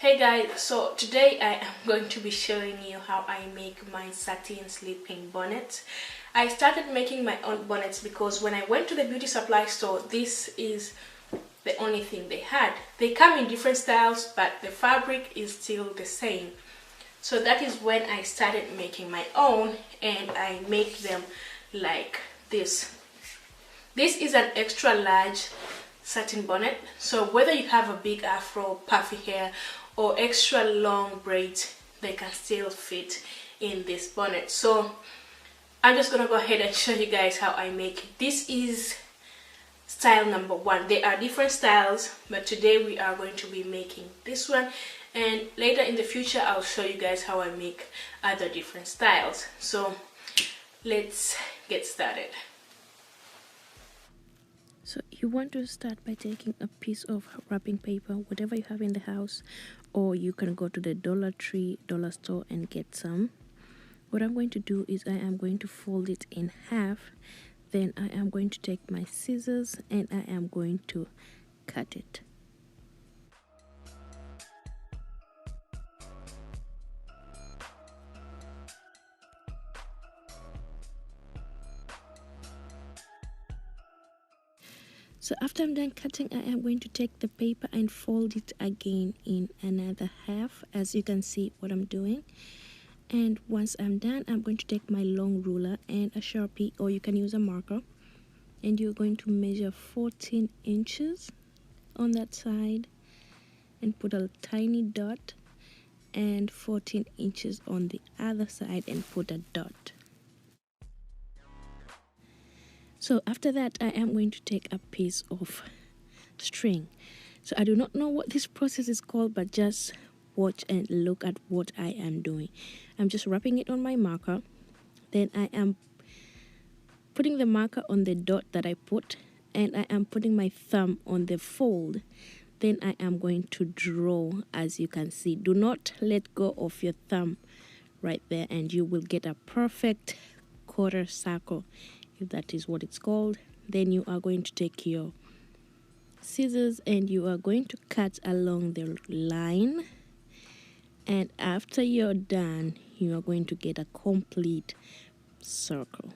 Hey guys, so today I am going to be showing you how I make my satin sleeping bonnet. I started making my own bonnets because when I went to the beauty supply store, this is the only thing they had. They come in different styles, but the fabric is still the same. So that is when I started making my own, and I make them like this. This is an extra large satin bonnet, so whether you have a big afro, puffy hair, or extra long braids, they can still fit in this bonnet. So I'm just gonna go ahead and show you guys how I make it. This is style number 1. There are different styles, but today we are going to be making this one, and later in the future I'll show you guys how I make other different styles. So let's get started. So you want to start by taking a piece of wrapping paper, whatever you have in the house, or you can go to the Dollar Tree, dollar store and get some. What I'm going to do is I am going to fold it in half. Then I am going to take my scissors and I am going to cut it. So after I'm done cutting, I am going to take the paper and fold it again in another half, as you can see what I'm doing. And once I'm done, I'm going to take my long ruler and a Sharpie, or you can use a marker, and you're going to measure 14 inches on that side and put a tiny dot, and 14 inches on the other side and put a dot. So after that, I am going to take a piece of string. So I do not know what this process is called, but just watch and look at what I am doing. I'm just wrapping it on my marker. Then I am putting the marker on the dot that I put, and I am putting my thumb on the fold. Then I am going to draw, as you can see. Do not let go of your thumb right there, and you will get a perfect quarter circle, if that is what it's called. Then you are going to take your scissors and you are going to cut along the line, and after you're done, you are going to get a complete circle.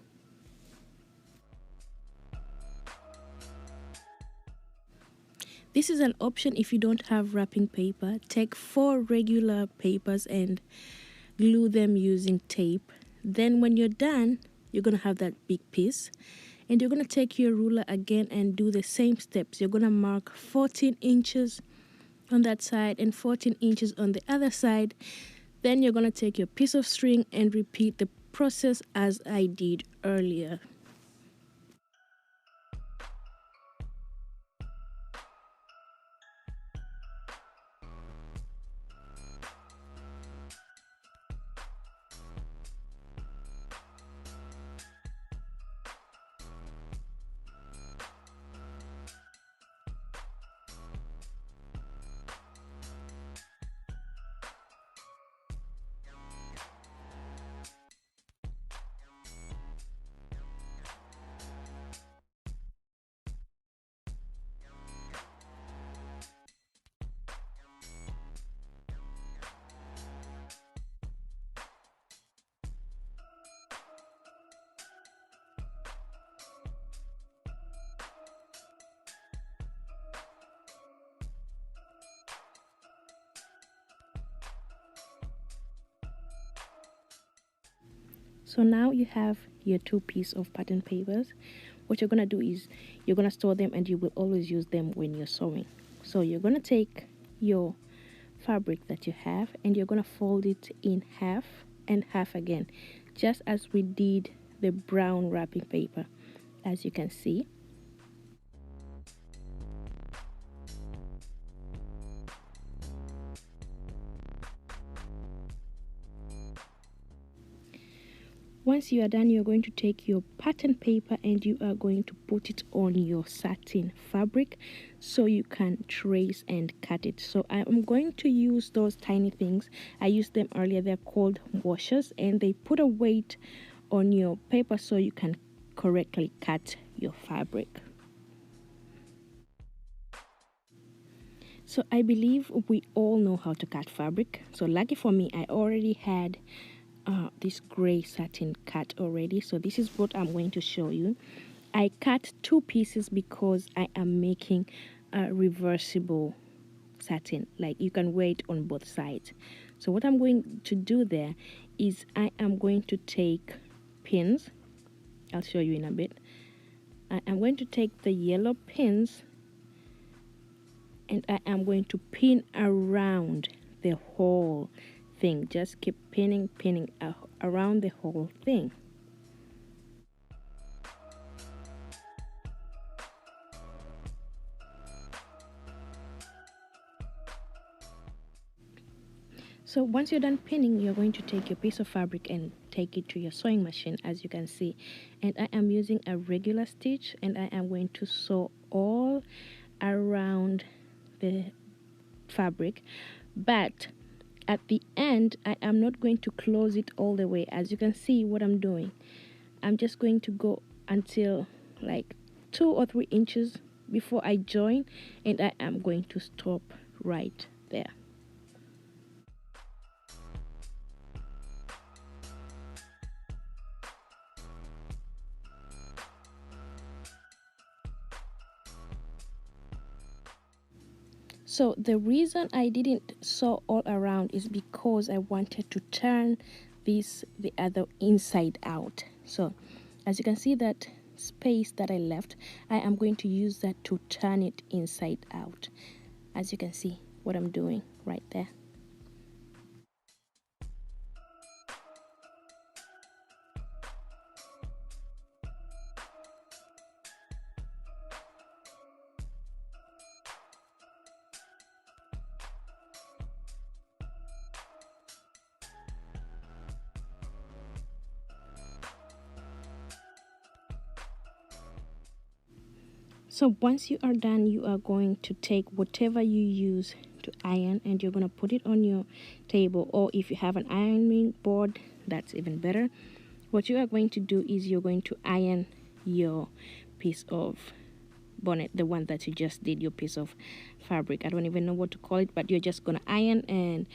This is an option if you don't have wrapping paper. Take 4 regular papers and glue them using tape. Then when you're done, you're going to have that big piece, and you're going to take your ruler again and do the same steps. You're going to mark 14 inches on that side and 14 inches on the other side. Then you're going to take your piece of string and repeat the process as I did earlier. So now you have your 2 pieces of pattern papers. What you're going to do is you're going to store them, and you will always use them when you're sewing. So you're going to take your fabric that you have and you're going to fold it in half and half again, just as we did the brown wrapping paper, as you can see. Once you are done, you're going to take your pattern paper and you are going to put it on your satin fabric so you can trace and cut it. So I am going to use those tiny things. I used them earlier. They're called washers, and they put a weight on your paper so you can correctly cut your fabric. So I believe we all know how to cut fabric. So lucky for me, I already had this gray satin cut already. So this is what I'm going to show you. I cut 2 pieces because I am making a reversible satin, like you can wear it on both sides. So what I'm going to do there is I am going to take pins. I'll show you in a bit. I am going to take the yellow pins and I am going to pin around the whole thing. Just keep pinning around the whole thing. So once you're done pinning, you're going to take your piece of fabric and take it to your sewing machine, as you can see. And I am using a regular stitch and I am going to sew all around the fabric, but at the end I am not going to close it all the way. As you can see what I'm doing, I'm just going to go until like 2 or 3 inches before I join, and I am going to stop right there. So the reason I didn't sew all around is because I wanted to turn this the other inside out. So as you can see, that space that I left, I am going to use that to turn it inside out. As you can see what I'm doing right there. So once you are done, you are going to take whatever you use to iron and you're going to put it on your table, or if you have an ironing board, that's even better. What you are going to do is you're going to iron your piece of bonnet, the one that you just did, your piece of fabric. I don't even know what to call it, but you're just going to iron, and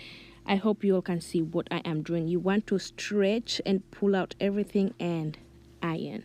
I hope you all can see what I am doing. You want to stretch and pull out everything and iron.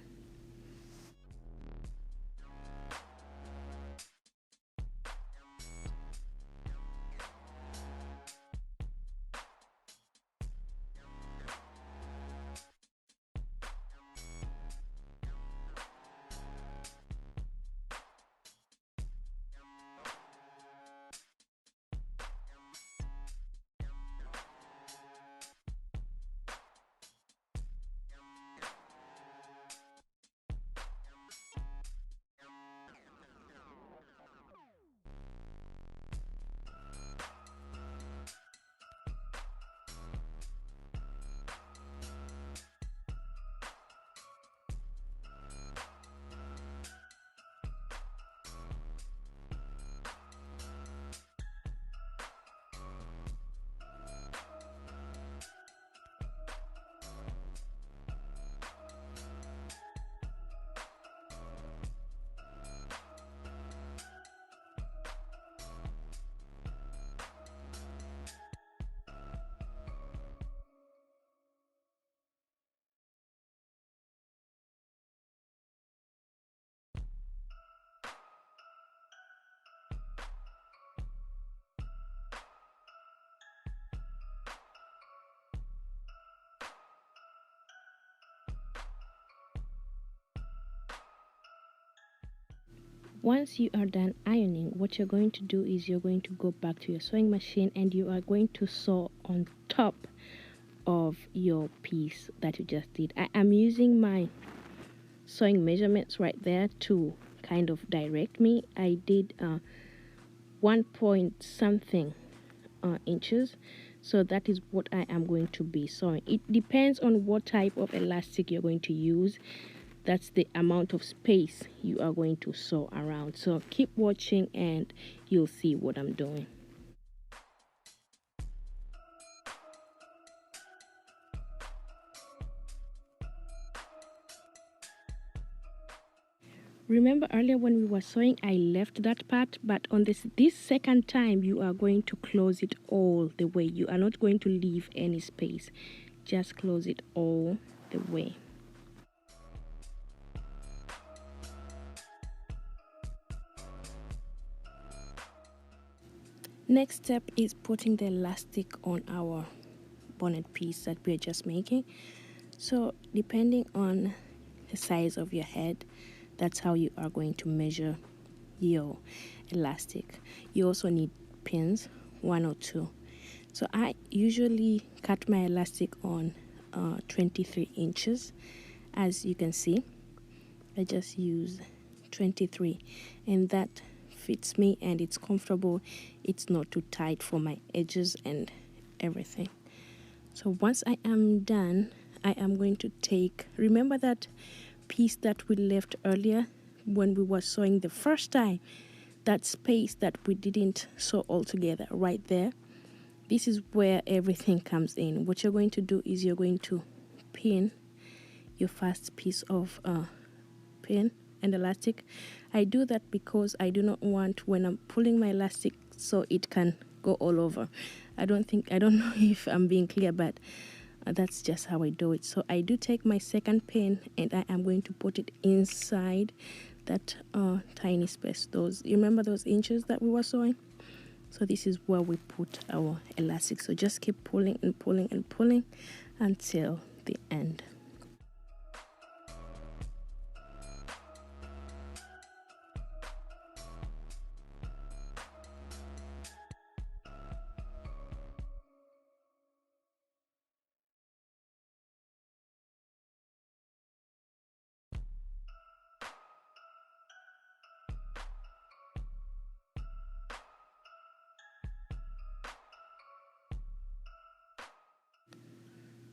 Once you are done ironing, what you're going to do is you're going to go back to your sewing machine and you are going to sew on top of your piece that you just did. I am using my sewing measurements right there to kind of direct me. I did 1 point something inches, so that is what I am going to be sewing. It depends on what type of elastic you're going to use. That's the amount of space you are going to sew around. So keep watching and you'll see what I'm doing. Remember earlier when we were sewing, I left that part, but on this second time, you are going to close it all the way. You are not going to leave any space. Just close it all the way. Next step is putting the elastic on our bonnet piece that we're just making. So depending on the size of your head, that's how you are going to measure your elastic. You also need pins, 1 or 2. So I usually cut my elastic on 23 inches. As you can see, I just use 23, and that fits me and it's comfortable. It's not too tight for my edges and everything. So once I am done, I am going to take, remember that piece that we left earlier when we were sewing the first time, that space that we didn't sew all together right there. This is where everything comes in. What you're going to do is you're going to pin your first piece of pin and elastic. I do that because I do not want, when I'm pulling my elastic, so it can go all over. I don't know if I'm being clear, but that's just how I do it. So I do take my second pin and I am going to put it inside that tiny space. You remember those inches that we were sewing? So this is where we put our elastic. So just keep pulling and pulling and pulling until the end.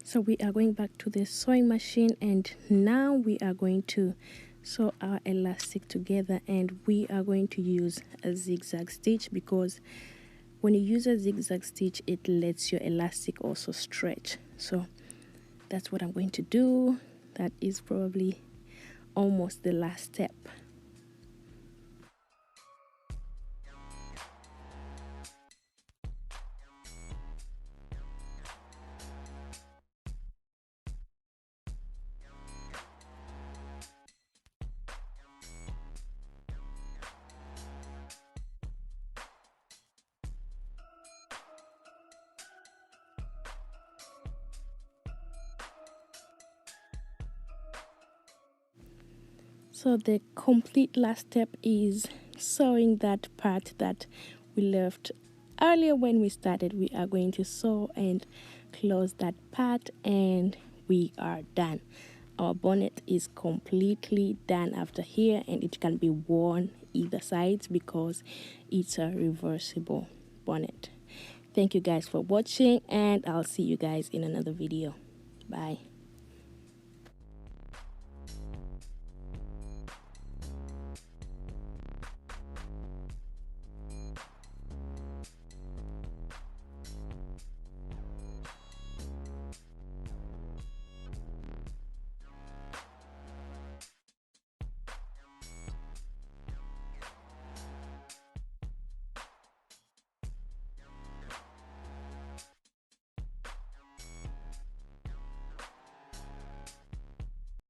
So we are going back to the sewing machine, and now we are going to sew our elastic together, and we are going to use a zigzag stitch, because when you use a zigzag stitch, it lets your elastic also stretch. So that's what I'm going to do. That is probably almost the last step. So the complete last step is sewing that part that we left earlier when we started. We are going to sew and close that part, and we are done. Our bonnet is completely done after here, and it can be worn either sides because it's a reversible bonnet. Thank you guys for watching, and I'll see you guys in another video. Bye.